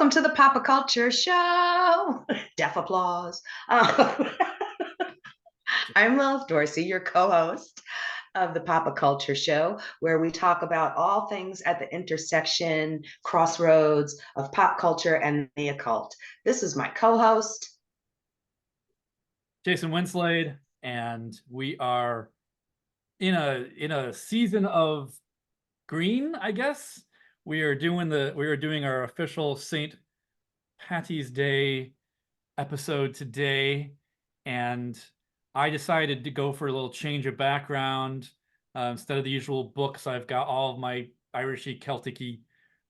Welcome to the Pop Culture Show. Deaf applause. I'm Lilith Dorsey, your co-host of the Pop Culture Show, where we talk about all things at the intersection, crossroads of pop culture and the occult. This is my co-host, Jason Winslade, and we are in a season of green, I guess. We are doing our official St. Patty's Day episode today, and I decided to go for a little change of background. Instead of the usual books, I've got all of my Irishy, Celtic-y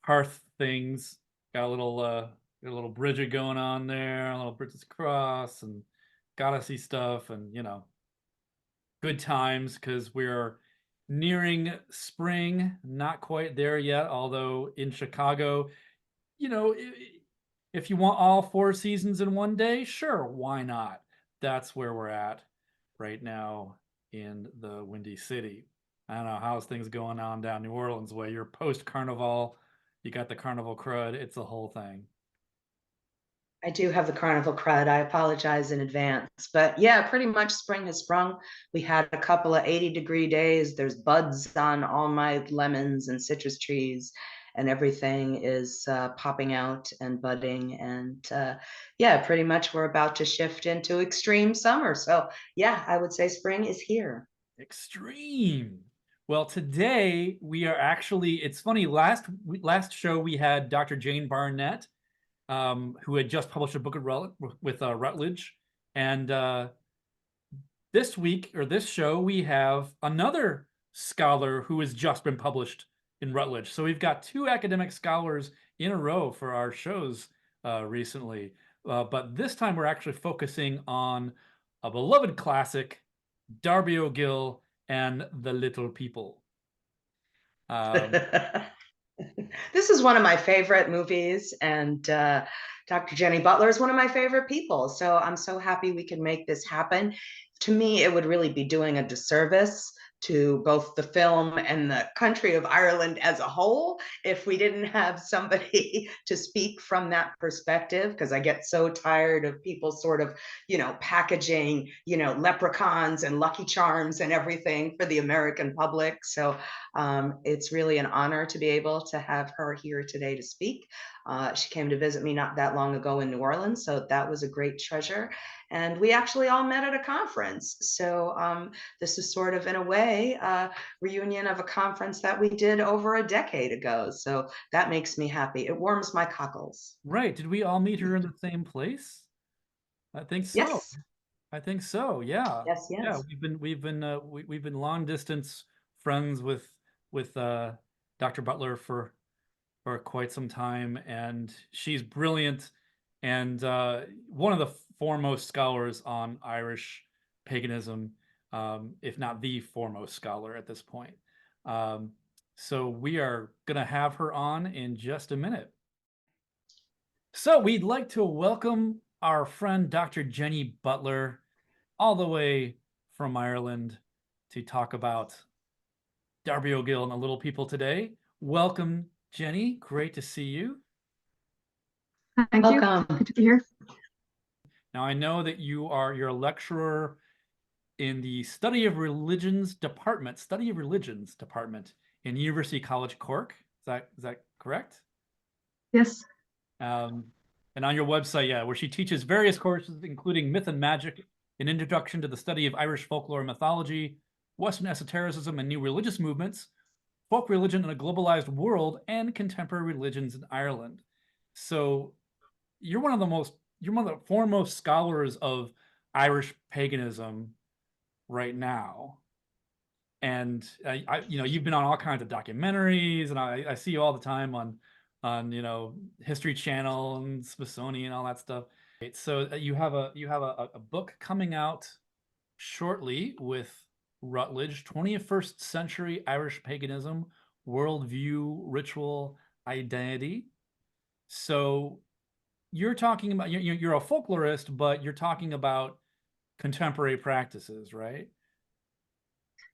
hearth things. Got a little Bridget going on there, a little Bridget's Cross, and goddessy stuff, and good times because we're nearing spring. Not quite there yet, although in Chicago, if you want all four seasons in one day, sure, why not? That's where we're at right now in the Windy City. I don't know, how's things going on down New Orleans way. You're post-carnival, you got the carnival crud, it's the whole thing. I do have the carnival crud. I apologize in advance. But yeah, pretty much spring has sprung. We had a couple of 80-degree days. There's buds on all my lemons and citrus trees, and everything is popping out and budding. And yeah, pretty much we're about to shift into extreme summer. So yeah, I would say spring is here. Extreme. Well, today we are actually, it's funny, last show we had Dr. Jane Barnett, who had just published a book with Routledge. And this show, we have another scholar who has just been published in Routledge. So we've got two academic scholars in a row for our shows recently. But this time we're actually focusing on a beloved classic, Darby O'Gill and the Little People. This is one of my favorite movies, and Dr. Jenny Butler is one of my favorite people. So I'm so happy we can make this happen. To me, it would really be doing a disservice to both the film and the country of Ireland as a whole if we didn't have somebody to speak from that perspective, because I get so tired of people sort of, packaging, leprechauns and Lucky Charms and everything for the American public. So it's really an honor to be able to have her here today to speak. She came to visit me not that long ago in New Orleans, so that was a great treasure. And we actually all met at a conference. So this is sort of, in a way, a reunion of a conference that we did over a decade ago. So that makes me happy. It warms my cockles. Right. Did we all meet her in the same place? I think so. Yes. I think so. Yeah. Yes, Yeah. yes. We've been long distance friends with Dr. Butler for quite some time, and she's brilliant and one of the foremost scholars on Irish paganism, if not the foremost scholar at this point. So we are going to have her on in just a minute. So we'd like to welcome our friend Dr. Jenny Butler, all the way from Ireland, to talk about Darby O'Gill and the Little People today. Welcome, Jenny. Great to see you. Thank you. Good to be here. Now, I know that you're a lecturer in the study of religions department in University College Cork. Is that correct? Yes. And on your website, yeah, where she teaches various courses, including Myth and Magic, an introduction to the study of Irish folklore and mythology, Western esotericism and new religious movements, folk religion in a globalized world, and contemporary religions in Ireland. So you're one of the foremost scholars of Irish paganism right now. And you've been on all kinds of documentaries, and I see you all the time on History Channel and Smithsonian and all that stuff. So you have a book coming out shortly with Routledge, 21st Century Irish Paganism, Worldview, Ritual, Identity. So you're talking about, you're a folklorist, but you're talking about contemporary practices, right?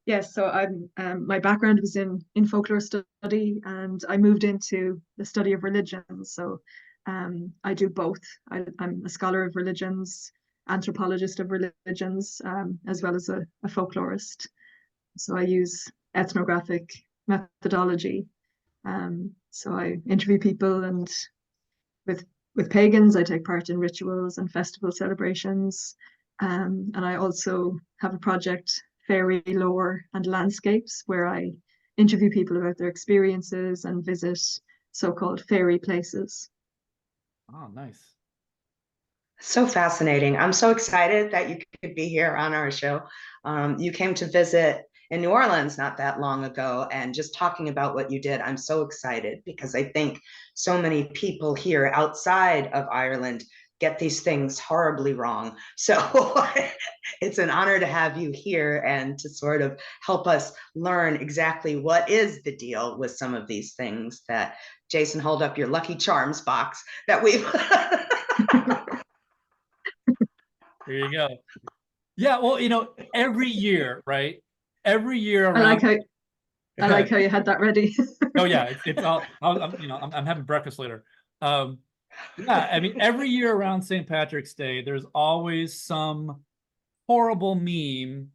Yes. So my background was in folklore study, and I moved into the study of religion. So I do both. I'm a scholar of religions, anthropologist of religions, as well as a folklorist. So I use ethnographic methodology. So I interview people, and with pagans, I take part in rituals and festival celebrations. And I also have a project, Fairy Lore and Landscapes, where I interview people about their experiences and visit so-called fairy places. Oh, nice. So fascinating. I'm so excited that you could be here on our show. You came to visit in New Orleans not that long ago, and just talking about what you did, I'm so excited because I think so many people here outside of Ireland get these things horribly wrong. So it's an honor to have you here and to sort of help us learn exactly what is the deal with some of these things that Jason, hold up your Lucky Charms box that we've There you go. Yeah, well, every year, right? Every year I around. like how you had that ready. Oh yeah, it's all. I'm having breakfast later. Yeah, I mean, every year around St. Patrick's Day, there's always some horrible meme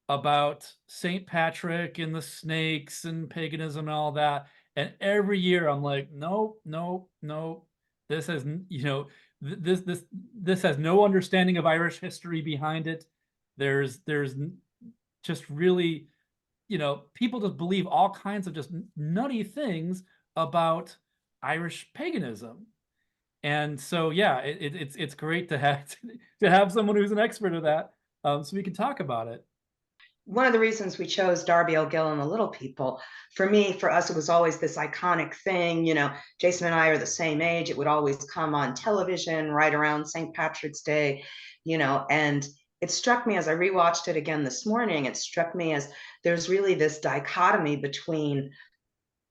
about St. Patrick and the snakes and paganism and all that. And every year I'm like, nope, nope, nope. This has, this has no understanding of Irish history behind it. There's just really, people just believe all kinds of just nutty things about Irish paganism. And so, yeah, it's great to have someone who's an expert of that, so we can talk about it. One of the reasons we chose Darby O'Gill and the Little People, for us, it was always this iconic thing. Jason and I are the same age. It would always come on television right around St. Patrick's Day, and it struck me as I rewatched it again this morning, it struck me as there's really this dichotomy between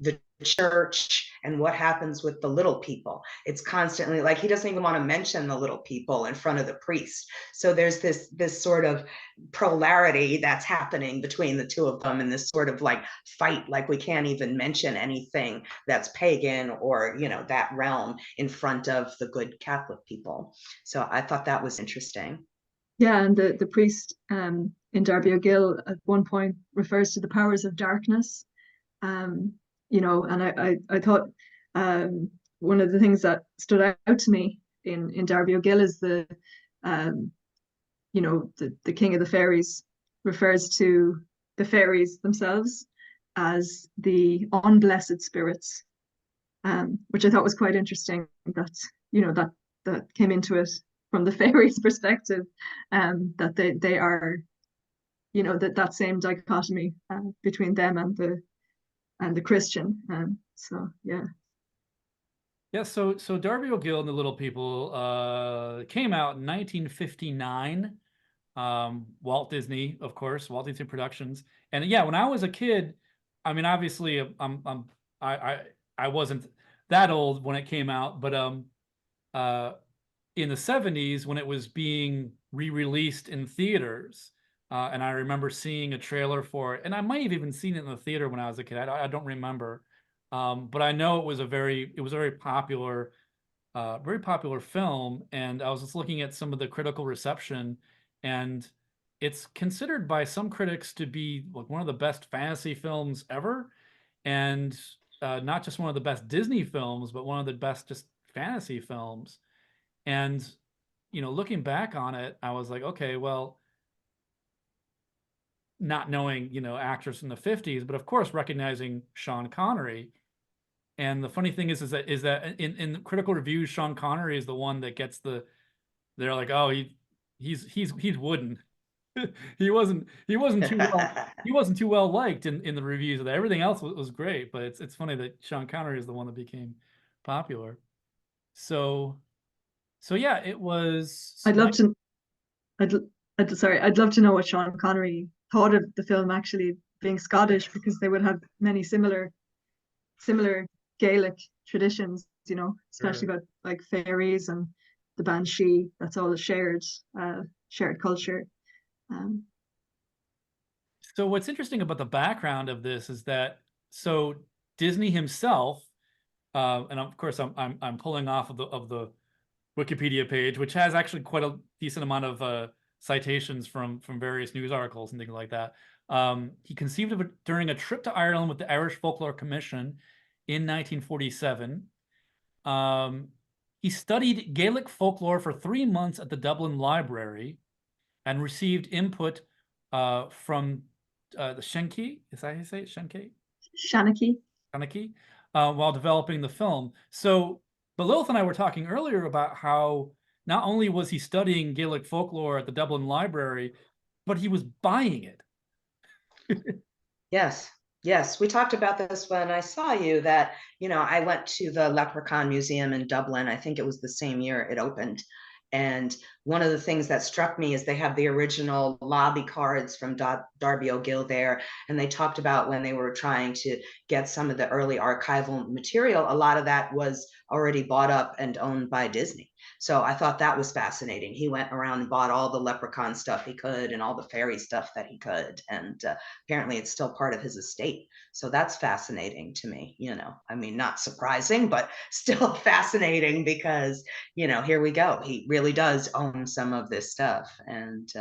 the church and what happens with the little people. It's constantly like he doesn't even want to mention the little people in front of the priest. So there's this sort of polarity that's happening between the two of them, and this sort of like fight, like we can't even mention anything that's pagan or that realm in front of the good Catholic people. So I thought that was interesting. Yeah, and the priest in Darby O'Gill at one point refers to the powers of darkness. And I thought one of the things that stood out to me in Darby O'Gill is the king of the fairies refers to the fairies themselves as the unblessed spirits, which I thought was quite interesting. That came into it from the fairies' perspective, that they are, that same dichotomy between them and the Christian. So yeah. Yeah, so Darby O'Gill and the Little People came out in 1959. Walt Disney, of course, Walt Disney Productions. And yeah, when I was a kid, I mean, obviously, I wasn't that old when it came out, but in the 70s when it was being re-released in theaters, and I remember seeing a trailer for it, and I might have even seen it in the theater when I was a kid. I don't remember, but I know it was a very popular film. And I was just looking at some of the critical reception, and it's considered by some critics to be like one of the best fantasy films ever, and not just one of the best Disney films, but one of the best just fantasy films. And looking back on it, I was like, okay, well, not knowing actors in the 50s, but of course recognizing Sean Connery. And the funny thing is that in critical reviews, Sean Connery is the one that gets they're like, oh, he's wooden. he wasn't too well liked in the reviews of that. Everything else was great, but it's funny that Sean Connery is the one that became popular. So yeah, it was. I'd love to know what Sean Connery thought of the film, actually, being Scottish, because they would have many similar Gaelic traditions, especially Sure. about like fairies and the banshee. That's all a shared culture. So what's interesting about the background of this is that Disney himself And of course, I'm pulling off of the Wikipedia page, which has actually quite a decent amount of citations from various news articles and things like that. He conceived of it during a trip to Ireland with the Irish Folklore Commission in 1947. He studied Gaelic folklore for 3 months at the Dublin Library and received input from the Shenki. Is that how you say it? Shenki? Shanachie. While developing the film. But Lilith and I were talking earlier about how not only was he studying Gaelic folklore at the Dublin Library, but he was buying it. Yes, we talked about this when I saw you, that, I went to the Leprechaun Museum in Dublin. I think it was the same year it opened. And one of the things that struck me is they have the original lobby cards from Darby O'Gill there. And they talked about when they were trying to get some of the early archival material, a lot of that was already bought up and owned by Disney. So I thought that was fascinating. He went around and bought all the leprechaun stuff he could and all the fairy stuff that he could. And apparently it's still part of his estate. So that's fascinating to me, I mean, not surprising, but still fascinating because, here we go. He really does own some of this stuff. And,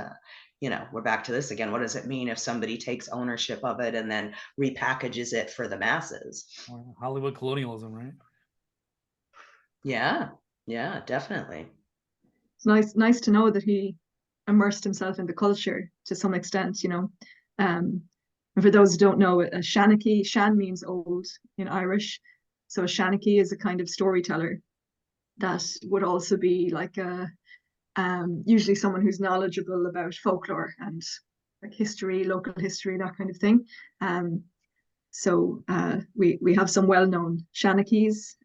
we're back to this again. What does it mean if somebody takes ownership of it and then repackages it for the masses? Hollywood colonialism, right? Yeah, definitely. It's nice to know that he immersed himself in the culture to some extent, And for those who don't know, a Shanachie, Shan means old in Irish. So a Shanachie is a kind of storyteller that would also be like usually someone who's knowledgeable about folklore and like history, local history, that kind of thing. So we have some well-known Shanachies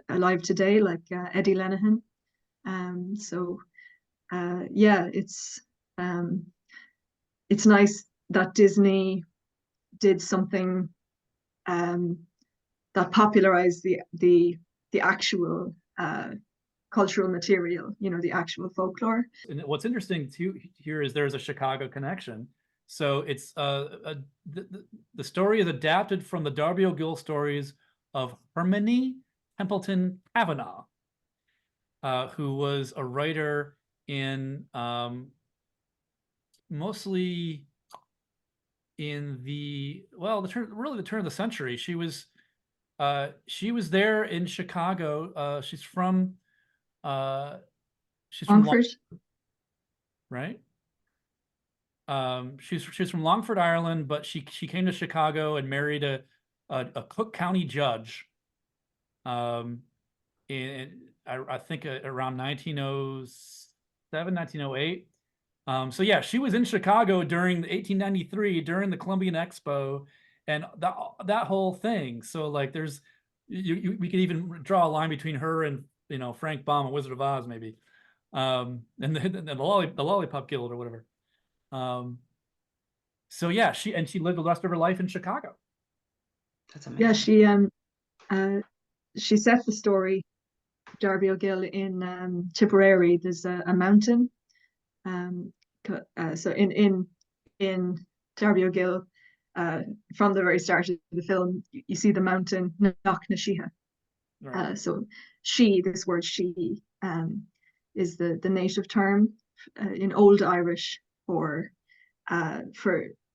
alive today, like Eddie Lenihan. It's nice that Disney did something that popularized the actual cultural material, the actual folklore. And what's interesting too here is there's a Chicago connection. So it's the story is adapted from the Darby O'Gill stories of Hermione Templeton Kavanaugh, who was a writer in mostly in the turn of the century. She was there in Chicago. She's from Longford, right? She's from Longford, Ireland, but she came to Chicago and married a Cook County judge. I think around 1907, 1908. So yeah, she was in Chicago during 1893 during the Columbian Expo and that whole thing. So like there's we could even draw a line between her and Frank Baum and Wizard of Oz maybe. And the Lollipop Guild or whatever. So yeah, she lived the rest of her life in Chicago. That's amazing. Yeah, she set the story, Darby O'Gill, in Tipperary. There's a mountain. So in Darby O'Gill, from the very start of the film, you see the mountain Knocknasheeha. Right. So this word she, is the native term in Old Irish for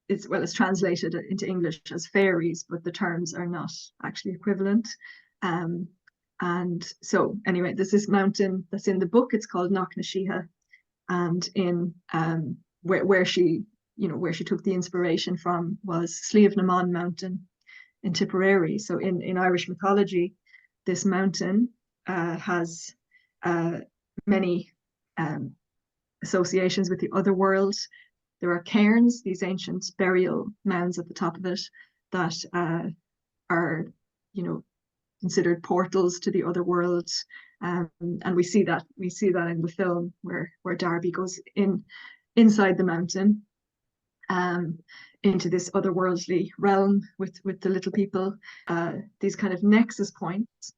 it's translated into English as fairies, but the terms are not actually equivalent. And so anyway, there's this mountain that's in the book. It's called Knocknasheeha, and in where she took the inspiration from was Sliabh na Mon mountain in Tipperary. So in Irish mythology, this mountain has many associations with the other world. There are cairns, these ancient burial mounds at the top of it that are, considered portals to the other world. And we see that in the film where Darby goes inside the mountain into this otherworldly realm with the little people. These kind of nexus points,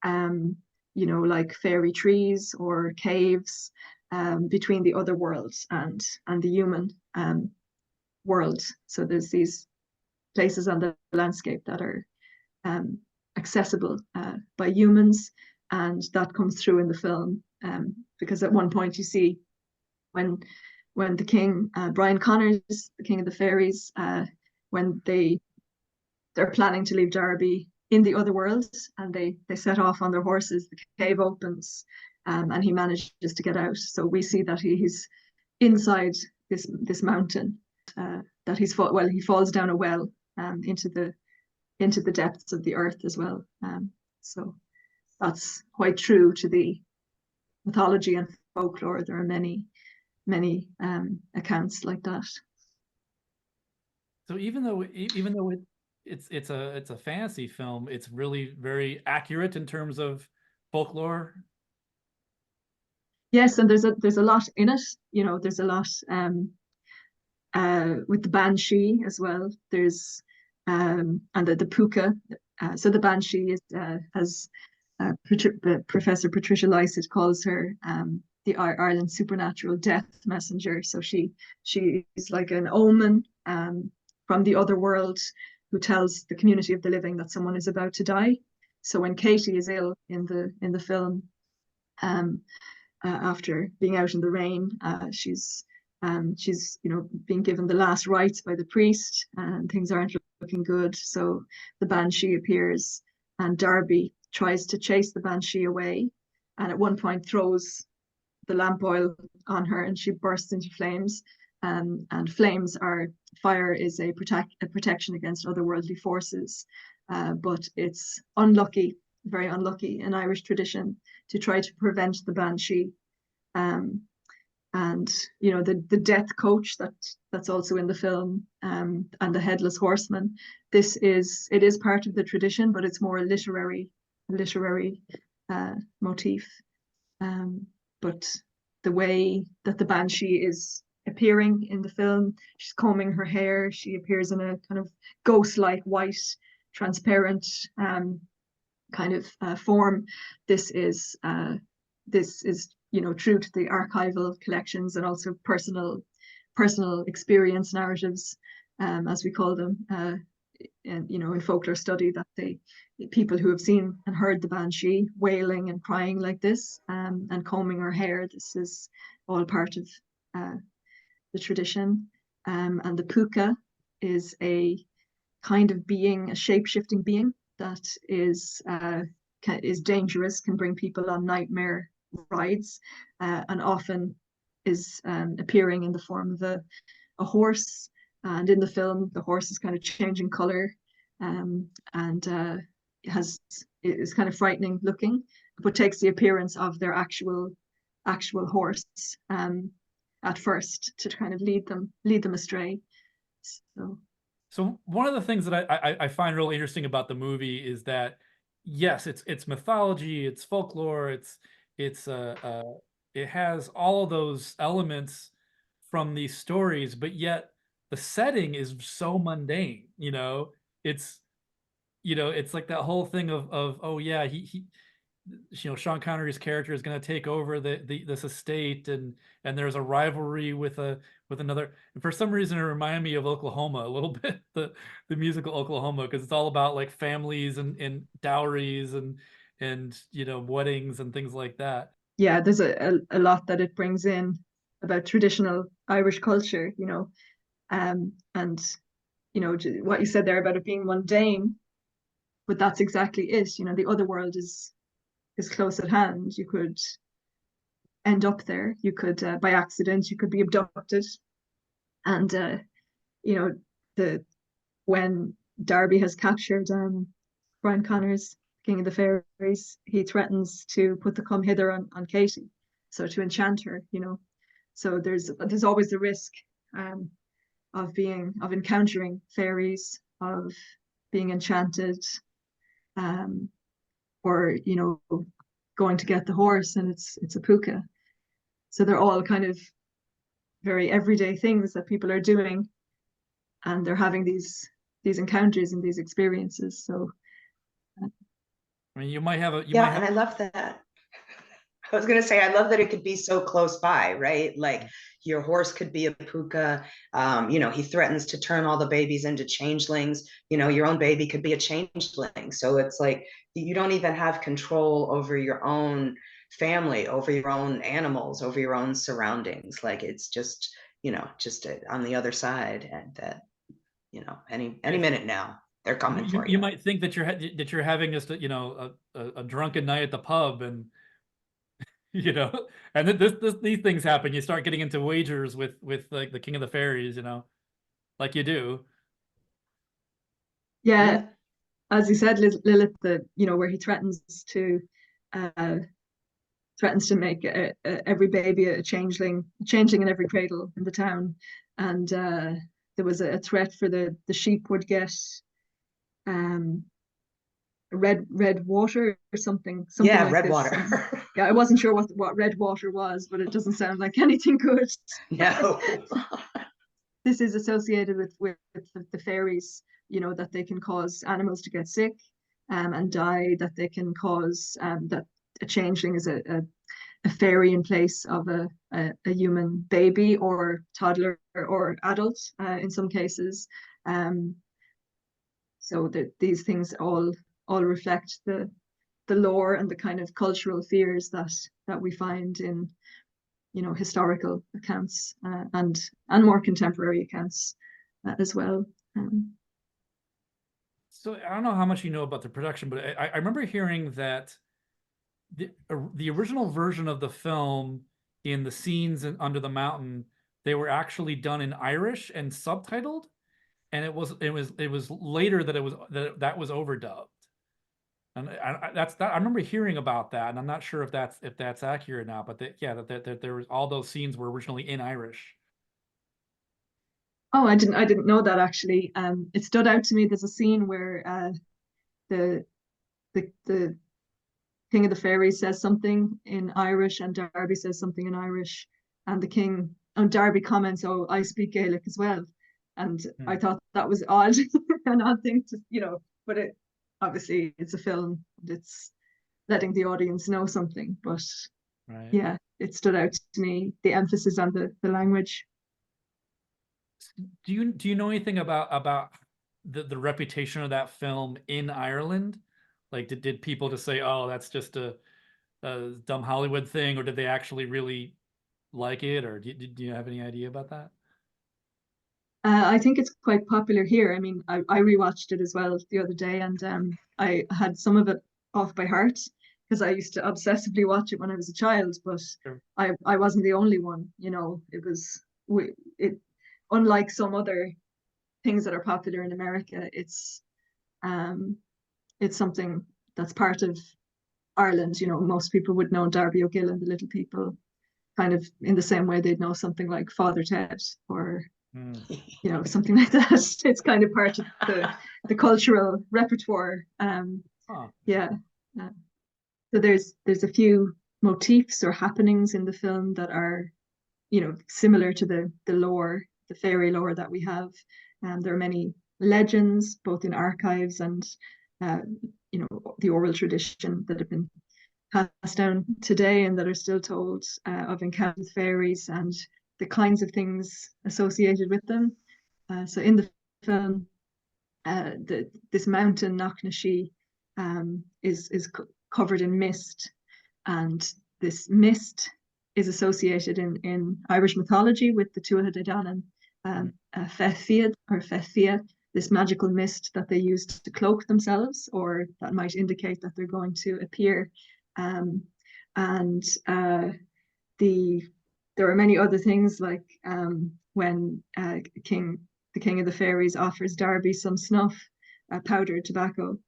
like fairy trees or caves between the other worlds and the human world. So there's these places on the landscape that are accessible by humans, and that comes through in the film, because at one point you see when the king, Brian Connors, the king of the fairies, when they're planning to leave Darby in the other world, and they set off on their horses, the cave opens, and he manages to get out. So we see that he's inside this mountain, that he falls down a well, into the depths of the earth as well. So that's quite true to the mythology and folklore. There are many accounts like that. So even though it's a fantasy film, it's really very accurate in terms of folklore. Yes, and there's a lot in it. There's a lot with the banshee as well. There's and the puka. So the banshee is, as Professor Patricia Lycett calls her, the Ireland's supernatural death messenger. So she is like an omen from the other world, who tells the community of the living that someone is about to die. So when Katie is ill in the film, after being out in the rain, she's being given the last rites by the priest, and things aren't looking good. So the banshee appears, and Darby tries to chase the banshee away, and at one point throws the lamp oil on her, and she bursts into flames. And fire is a protection against otherworldly forces, but it's unlucky, very unlucky in Irish tradition, to try to prevent the banshee. And the death coach that's also in the film, and the headless horseman. It is part of the tradition, but it's more a literary motif. But the way that the banshee is appearing in the film, she's combing her hair. She appears in a kind of ghost-like white, transparent kind of form. This is true to the archival collections, and also personal experience narratives, as we call them, in folklore study, that people who have seen and heard the banshee wailing and crying like this, and combing her hair. This is all part of the tradition. And the puka is a kind of being, a shape-shifting being that is dangerous, can bring people on nightmare rides, and often is appearing in the form of a horse. And in the film, the horse is kind of changing color, and is kind of frightening looking, but takes the appearance of their actual horse at first, to kind of lead them astray. So one of the things that I find really interesting about the movie is that, yes, it's mythology, it's folklore, it has all of those elements from these stories, but yet the setting is so mundane. It's like that whole thing of oh yeah, he Sean Connery's character is going to take over this estate, and there's a rivalry with another. And for some reason, it reminded me of Oklahoma a little bit, the musical Oklahoma, because it's all about like families and dowries and weddings and things like that. Yeah, there's a lot that it brings in about traditional Irish culture, and what you said there about it being mundane, but that's exactly it. The other world is close at hand. You could end up there. You could, by accident, you could be abducted. And when Darby has captured Brian Connors, King of the Fairies, he threatens to put the come hither on Katie, so to enchant her. So there's always the risk of encountering fairies, of being enchanted, or going to get the horse, and it's a puka. So they're all kind of very everyday things that people are doing, and they're having these encounters and these experiences. So I mean, you might have and I love that. I was going to say, I love that it could be so close by, right? Like your horse could be a puka. He threatens to turn all the babies into changelings. Your own baby could be a changeling. So it's like you don't even have control over your own family, over your own animals, over your own surroundings. Like it's just, just on the other side, and that, any minute now they're coming for you. You might think that you're having just a drunken night at the pub, and and these things happen. You start getting into wagers with like the King of the Fairies, like you do. Yeah, as you said, Lilith, where he threatens to make every baby a changeling in every cradle in the town, and there was a threat for the sheep would get red water or something Yeah, like red this. water. Yeah, I wasn't sure what red water was, but it doesn't sound like anything good. No. This is associated with the fairies, that they can cause animals to get sick and die, that they can cause that a changeling is a fairy in place of a human baby or toddler or adult in some cases. So that these things all reflect the lore and the kind of cultural fears that we find in historical accounts and more contemporary accounts as well. So I don't know how much you know about the production, but I remember hearing that the original version of the film, in the scenes under the mountain, they were actually done in Irish and subtitled, and it was later that that was overdubbed. And I remember hearing about that, and I'm not sure if that's accurate now, but that there was all those scenes were originally in Irish. Oh, I didn't know that actually. It stood out to me. There's a scene where the King of the Fairies says something in Irish, and Darby says something in Irish, and the King and Darby comments, "Oh, I speak Gaelic as well," and I thought that was odd, an odd thing to, but it obviously it's a film, it's letting the audience know something, but right. Yeah, it stood out to me, the emphasis on the language. Do you know anything about the reputation of that film in Ireland? Like, did people just say, "Oh, that's just a dumb Hollywood thing," or did they actually really like it, or do you have any idea about that? I think it's quite popular here. I mean, I rewatched it as well the other day, and I had some of it off by heart because I used to obsessively watch it when I was a child, but Sure. I wasn't the only one. It unlike some other things that are popular in America, it's something that's part of Ireland. Most people would know Darby O'Gill and the Little People, kind of in the same way they'd know something like Father Ted or something like that. It's kind of part of the cultural repertoire. Yeah. So there's a few motifs or happenings in the film that are, similar to the lore, the fairy lore that we have. There are many legends, both in archives and, the oral tradition that have been passed down today and that are still told of encounters with fairies and the kinds of things associated with them. So in the film, this mountain Knocknashee is covered in mist, and this mist is associated in Irish mythology with the Tuatha De Danann Fethfiad or Fethfia, this magical mist that they use to cloak themselves, or that might indicate that they're going to appear. There are many other things, like when the King of the Fairies offers Darby some snuff, powdered tobacco.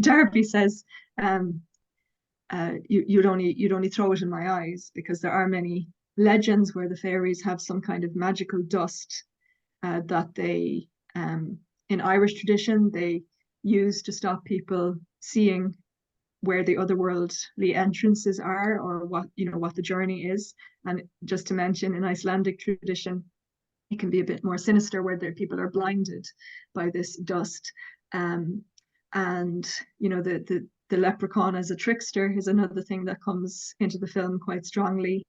Darby says, you'd only throw it in my eyes, because there are many legends where the fairies have some kind of magical dust that they, in Irish tradition, they use to stop people seeing where the otherworldly entrances are, or what the journey is. And just to mention, in Icelandic tradition, it can be a bit more sinister, where people are blinded by this dust. And you know, the leprechaun as a trickster is another thing that comes into the film quite strongly.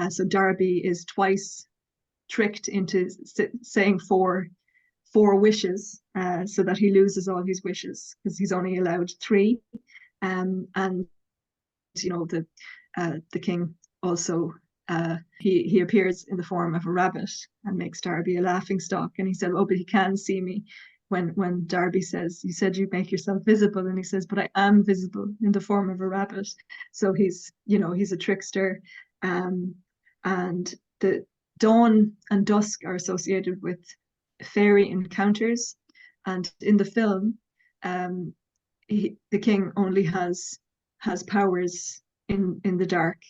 So Darby is twice tricked into saying four wishes, so that he loses all his wishes because he's only allowed 3. And you know, the king also, he appears in the form of a rabbit and makes Darby a laughing stock. And he said, oh, but he can see me. When Darby says, you said you make yourself visible, and he says, but I am visible in the form of a rabbit. So he's, you know, he's a trickster. And the dawn and dusk are associated with fairy encounters. And in the film, the king only has powers in the dark.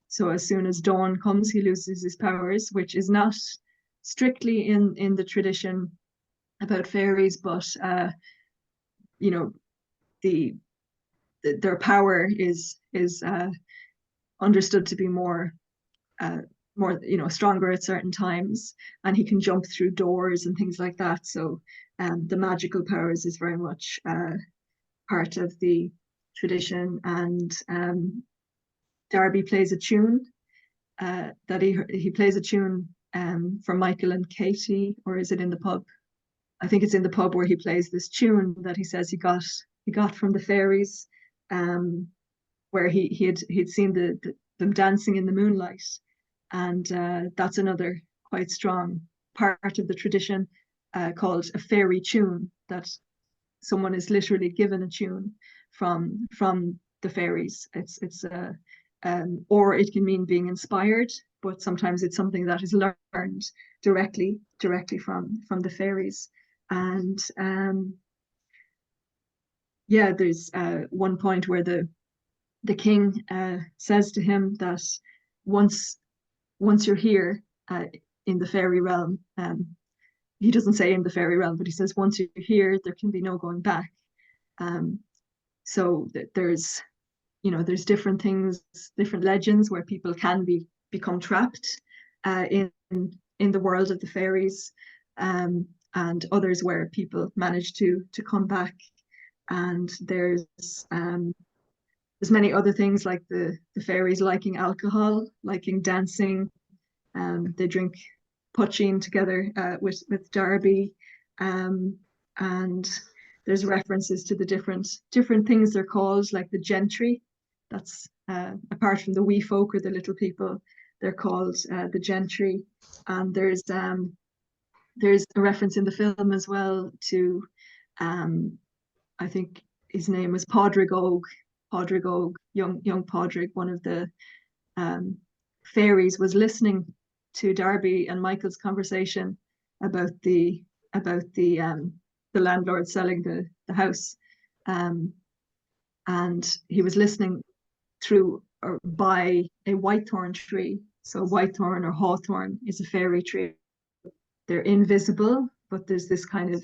So as soon as dawn comes, he loses his powers, which is not strictly in the tradition about fairies, but you know, their power is understood to be more you know, stronger at certain times, and he can jump through doors and things like that. So the magical powers is very much part of the tradition. And Darby plays a tune that he plays a tune for Michael and Katie, or is it in the pub? I think it's in the pub where he plays this tune that he says he got from the fairies, where he'd seen them dancing in the moonlight. And that's another quite strong part of the tradition, called a fairy tune, that someone is literally given a tune from the fairies. It's or it can mean being inspired, but sometimes it's something that is learned directly from the fairies. And yeah, there's one point where the king says to him that once you're here in the fairy realm, he doesn't say in the fairy realm, but he says once you're here, there can be no going back. So there's, you know, there's different things, different legends where people can become trapped in the world of the fairies, and others where people manage to come back. And there's many other things, like the fairies liking alcohol, liking dancing. They drink poaching together with Darby, and there's references to the different things they're called, like the gentry. That's apart from the wee folk or the little people, they're called the gentry. And there's a reference in the film as well to, I think his name was Pádraig Óg, young Pádraig, one of the fairies, was listening to Darby and Michael's conversation about the landlord selling the house, and he was listening through or by a whitethorn tree. So whitethorn or hawthorn is a fairy tree. They're invisible, but there's this kind of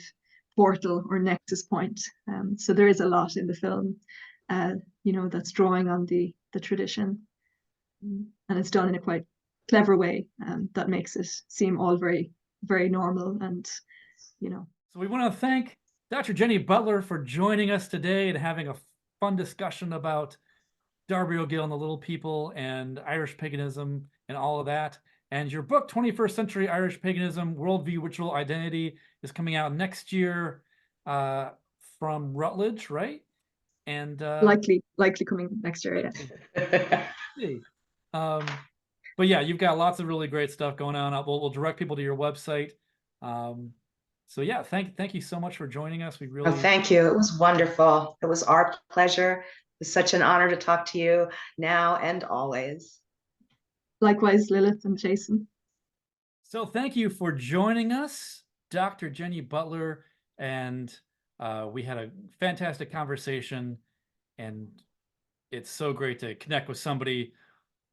portal or nexus point. So there is a lot in the film, you know, that's drawing on the tradition, and it's done in a quite clever way that makes it seem all very, very normal. And you know, so we want to thank Dr. Jenny Butler for joining us today and having a fun discussion about Darby O'Gill and the Little People and Irish paganism and all of that. And your book, 21st Century Irish Paganism, Worldview, Ritual, Identity, is coming out next year from Routledge, right? And likely coming next year, yeah. But yeah, you've got lots of really great stuff going on. We'll direct people to your website. So yeah, thank you so much for joining us. We really thank you. It was wonderful. It was our pleasure. It was such an honor to talk to you now and always. Likewise, Lilith and Jason. So thank you for joining us, Dr. Jenny Butler, and we had a fantastic conversation, and it's so great to connect with somebody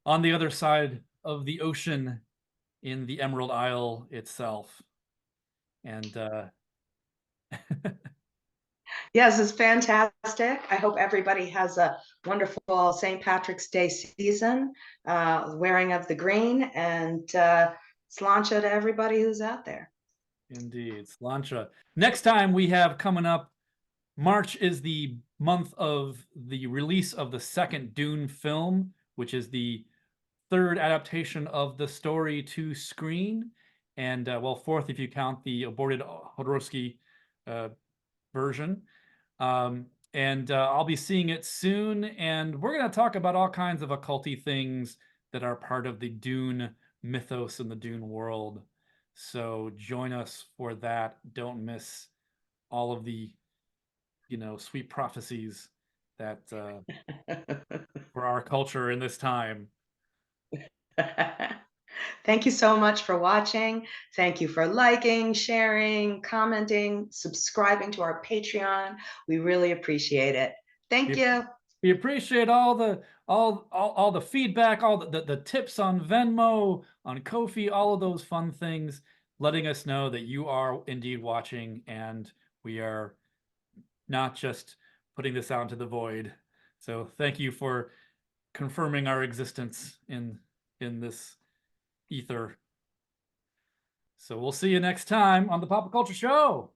on the other side of the ocean in the Emerald Isle itself. And yes, it's fantastic. I hope everybody has a wonderful St. Patrick's Day season, wearing of the green, and sláinte to everybody who's out there. Indeed, sláinte. Next time we have coming up March is the month of the release of the second Dune film, which is the third adaptation of the story to screen, and well, fourth if you count the aborted Jodorowsky version. And I'll be seeing it soon, and we're going to talk about all kinds of occulty things that are part of the Dune mythos and the Dune world. So join us for that. Don't miss all of the, sweet prophecies that for our culture in this time. Thank you so much for watching. Thank you for liking, sharing, commenting, subscribing to our Patreon. We really appreciate it. Thank you. We appreciate all the feedback, all the tips on Venmo, on Ko-fi, all of those fun things, letting us know that you are indeed watching, and we are not just putting this out into the void. So thank you for confirming our existence in this ether. So we'll see you next time on the Pop Culture Show.